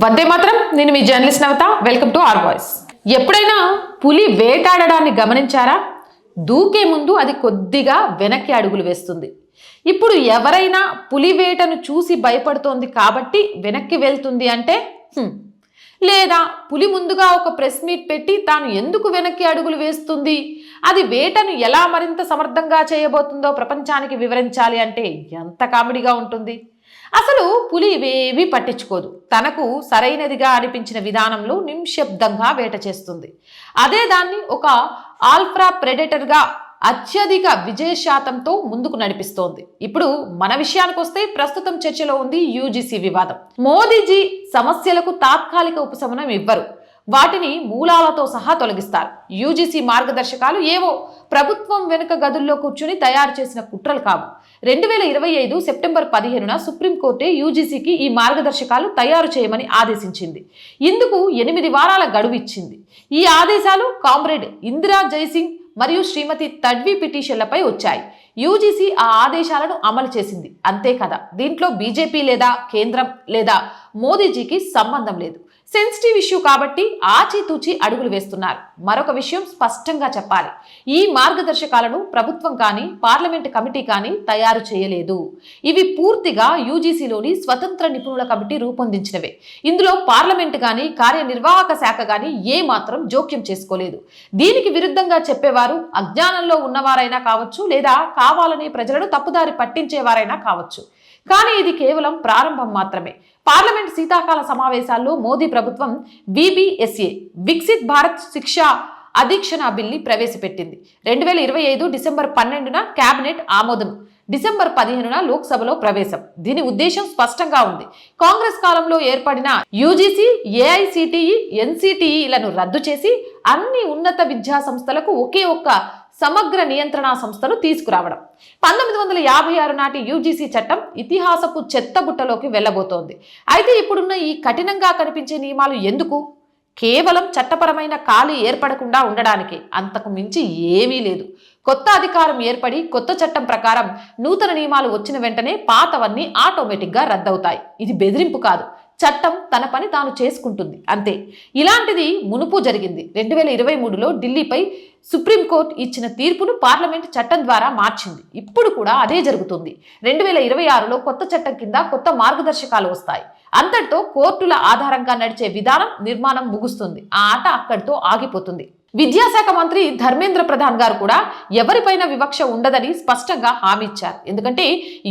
వందే మాత్రం. నేను మీ journalist Navata. Welcome to R voice. ఎప్పుడైనా పులి వేటాడడాన్ని గమనించారా? దూకే ముందు అది కొద్దిగా వెనక్కి అడుగులు వేస్తుంది. ఇప్పుడు ఎవరైనా పులి వేటను చూసి భయపడుతోంది కాబట్టి వెనక్కి వెళ్తుంది అంటే, లేదా పులి ముందుగా ఒక ప్రెస్ మీట్ పెట్టి తాను ఎందుకు వెనక్కి అడుగులు వేస్తుంది, అది వేటను ఎలా మరింత సమర్థంగా చేయబోతుందో ప్రపంచానికి వివరించాలి అంటే ఎంత కామెడీగా ఉంటుంది. అసలు పులి ఇవేవి పట్టించుకోదు. తనకు సరైనదిగా అనిపించిన విధానంలో నిశ్శబ్దంగా వేట చేస్తుంది. అదే దాన్ని ఒక ఆల్ఫా ప్రెడేటర్గా అత్యధిక విజయ శాతంతో ముందుకు నడిపిస్తోంది. ఇప్పుడు మన విషయానికి వస్తే ప్రస్తుతం చర్చలో ఉంది యూజీసీ వివాదం. మోదీజీ సమస్యలకు తాత్కాలిక ఉపశమనం ఇవ్వరు, వాటిని మూలాలతో సహా తొలగిస్తారు. యూజీసీ మార్గదర్శకాలు ఏవో ప్రభుత్వం వెనుక గదుల్లో కూర్చుని తయారు చేసిన కుట్రలు కావు. 2025 సెప్టెంబర్ 15న సుప్రీంకోర్టే యూజీసీకి ఈ మార్గదర్శకాలు తయారు చేయమని ఆదేశించింది. ఇందుకు 8 వారాల గడువు ఇచ్చింది. ఈ ఆదేశాలు కామ్రేడ్ ఇందిరా జైసింగ్ మరియు శ్రీమతి తడ్వీ పిటిషన్లపై వచ్చాయి. యూజీసీ ఆ ఆదేశాలను అమలు చేసింది, అంతే కదా. దీంట్లో బీజేపీ లేదా కేంద్రం లేదా మోదీజీకి సంబంధం లేదు. సెన్సిటివ్ ఇష్యూ కాబట్టి ఆచితూచి అడుగులు వేస్తున్నారు. మరొక విషయం స్పష్టంగా చెప్పాలి, ఈ మార్గదర్శకాలను ప్రభుత్వం కానీ పార్లమెంటు కమిటీ కానీ తయారు చేయలేదు. ఇవి పూర్తిగా యూజీసీలోని స్వతంత్ర నిపుణుల కమిటీ రూపొందించినవే. ఇందులో పార్లమెంటు కానీ కార్యనిర్వాహక శాఖ కానీ ఏమాత్రం జోక్యం చేసుకోలేదు. దీనికి విరుద్ధంగా చెప్పేవారు అజ్ఞానంలో ఉన్నవారైనా కావచ్చు, లేదా కావాలని ప్రజలను తప్పుదారి పట్టించేవారైనా కావచ్చు. కానీ ఇది కేవలం ప్రారంభం మాత్రమే. పార్లమెంట్ శీతాకాల సమావేశాల్లో మోదీ ప్రభుత్వం విబిఎస్ఏ వికసిత్ భారత్ శిక్షా అధీక్షణ బిల్ని ప్రవేశపెట్టింది. 2025 డిసెంబర్ 12న కేబినెట్ ఆమోదం, డిసెంబర్ 15న లోక్సభలో ప్రవేశం. దీని ఉద్దేశం స్పష్టంగా ఉంది. కాంగ్రెస్ కాలంలో ఏర్పడిన యూజీసీ, ఏఐసిటిఈ, ఎన్సిటిఈలను రద్దు చేసి అన్ని ఉన్నత విద్యా సంస్థలకు ఒకే ఒక్క సమగ్ర నియంత్రణ సంస్థను తీసుకురావడం. 1956 నాటి యూజీసీ చట్టం ఇతిహాసపు చెత్తబుట్టలోకి వెళ్లబోతోంది. అయితే ఇప్పుడున్న ఈ కఠినంగా కనిపించే నియమాలు ఎందుకు? కేవలం చట్టపరమైన ఖాళీ ఏర్పడకుండా ఉండడానికి, అంతకు మించి ఏమీ లేదు. కొత్త అధికారం ఏర్పడి కొత్త చట్టం ప్రకారం నూతన నియమాలు వచ్చిన వెంటనే పాతవన్నీ ఆటోమేటిక్గా రద్దవుతాయి. ఇది బెదిరింపు కాదు, చట్టం తన పని తాను చేసుకుంటుంది, అంతే. ఇలాంటిది మునుపు జరిగింది. 2023లో ఢిల్లీపై సుప్రీంకోర్టు ఇచ్చిన తీర్పును పార్లమెంట్ చట్టం ద్వారా మార్చింది. ఇప్పుడు కూడా అదే జరుగుతుంది. 2026లో కొత్త చట్టం కింద కొత్త మార్గదర్శకాలు వస్తాయి. అంతటితో కోర్టుల ఆధారంగా నడిచే విధానం నిర్మాణం ముగుస్తుంది. ఆ ఆట అక్కడితో ఆగిపోతుంది. విద్యాశాఖ మంత్రి ధర్మేంద్ర ప్రధాన్ గారు కూడా ఎవరిపైన వివక్ష ఉండదని స్పష్టంగా హామీ ఇచ్చారు. ఎందుకంటే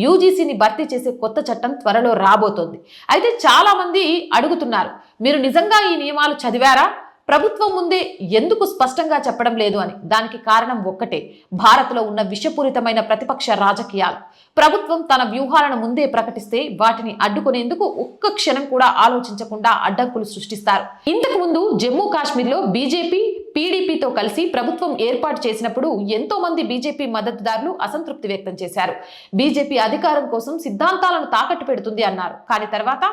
యూజీసీని భర్తీ చేసే కొత్త చట్టం త్వరలో రాబోతోంది. అయితే చాలా మంది అడుగుతున్నారు, మీరు నిజంగా ఈ నియమాలు చదివారా? ప్రభుత్వం ముందే ఎందుకు స్పష్టంగా చెప్పడం లేదు అని. దానికి కారణం ఒక్కటే, భారత్లో ఉన్న విషపూరితమైన ప్రతిపక్ష రాజకీయాలు. ప్రభుత్వం తన వ్యూహాలను ముందే ప్రకటిస్తే వాటిని అడ్డుకునేందుకు ఒక్క క్షణం కూడా ఆలోచించకుండా అడ్డంకులు సృష్టిస్తారు. ఇంతకు ముందు జమ్మూ కాశ్మీర్లో బీజేపీ పీడీపీతో కలిసి ప్రభుత్వం ఏర్పాటు చేసినప్పుడు ఎంతో మంది బీజేపీ మద్దతుదారులు అసంతృప్తి వ్యక్తం చేశారు. బీజేపీ అధికారం కోసం సిద్ధాంతాలను తాకట్టు పెడుతుంది అన్నారు. కానీ తర్వాత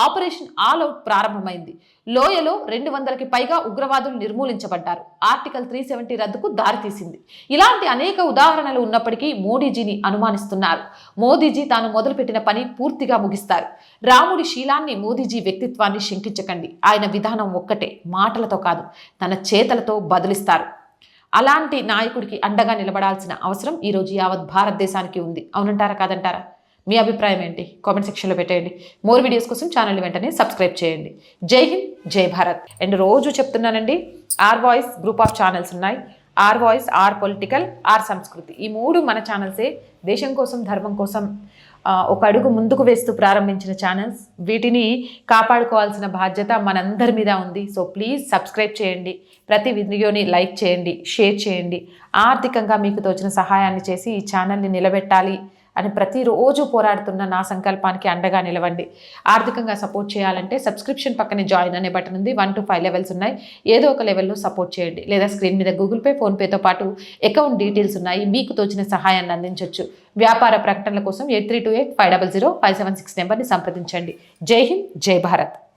ఆపరేషన్ ఆల్ అవుట్ ప్రారంభమైంది. లోయలో 200కి పైగా ఉగ్రవాదులు నిర్మూలించబడ్డారు. ఆర్టికల్ 370 రద్దుకు దారితీసింది. ఇలాంటి అనేక ఉదాహరణలు ఉన్నప్పటికీ మోడీజీని అనుమానిస్తున్నారు. మోదీజీ తాను మొదలుపెట్టిన పని పూర్తిగా ముగిస్తారు. రాముడి శీలాన్ని, మోదీజీ వ్యక్తిత్వాన్ని శంకించకండి. ఆయన విధానం ఒక్కటే, మాటలతో కాదు, తన చేతలతో బదిలిస్తారు. అలాంటి నాయకుడికి అండగా నిలబడాల్సిన అవసరం ఈరోజు యావత్ భారతదేశానికి ఉంది. అవునంటారా కాదంటారా? మీ అభిప్రాయం ఏంటి? కామెంట్ సెక్షన్లో పెట్టేయండి. మోర్ వీడియోస్ కోసం ఛానల్ని వెంటనే సబ్స్క్రైబ్ చేయండి. జై హింద్, జై భారత్. అండ్ రోజు చెప్తున్నానండి, R voice group of channels ఉన్నాయి. R voice, R political, R Sanskriti. ఈ 3 మన ఛానల్సే. దేశం కోసం, ధర్మం కోసం ఒక అడుగు ముందుకు వేస్తూ ప్రారంభించిన ఛానల్స్. వీటిని కాపాడుకోవాల్సిన బాధ్యత మనందరి మీద ఉంది. సో ప్లీజ్ సబ్స్క్రైబ్ చేయండి. ప్రతి వీడియోని లైక్ చేయండి, షేర్ చేయండి. ఆర్థికంగా మీకు తోచిన సహాయాన్ని చేసి ఈ ఛానల్ని నిలబెట్టాలి అని ప్రతిరోజు పోరాడుతున్న నా సంకల్పానికి అండగా నిలవండి. ఆర్థికంగా సపోర్ట్ చేయాలంటే సబ్స్క్రిప్షన్ పక్కనే జాయిన్ అనే బటన్ ఉంది. 1 to 5 లెవెల్స్ ఉన్నాయి. ఏదో ఒక లెవెల్లో సపోర్ట్ చేయండి. లేదా స్క్రీన్ మీద గూగుల్ పే, ఫోన్పేతో పాటు అకౌంట్ డీటెయిల్స్ ఉన్నాయి. మీకు తోచిన సహాయాన్ని అందించవచ్చు. వ్యాపార ప్రకటనల కోసం 8328 500 576 నెంబర్ని సంప్రదించండి. జై హింద్, జై భారత్.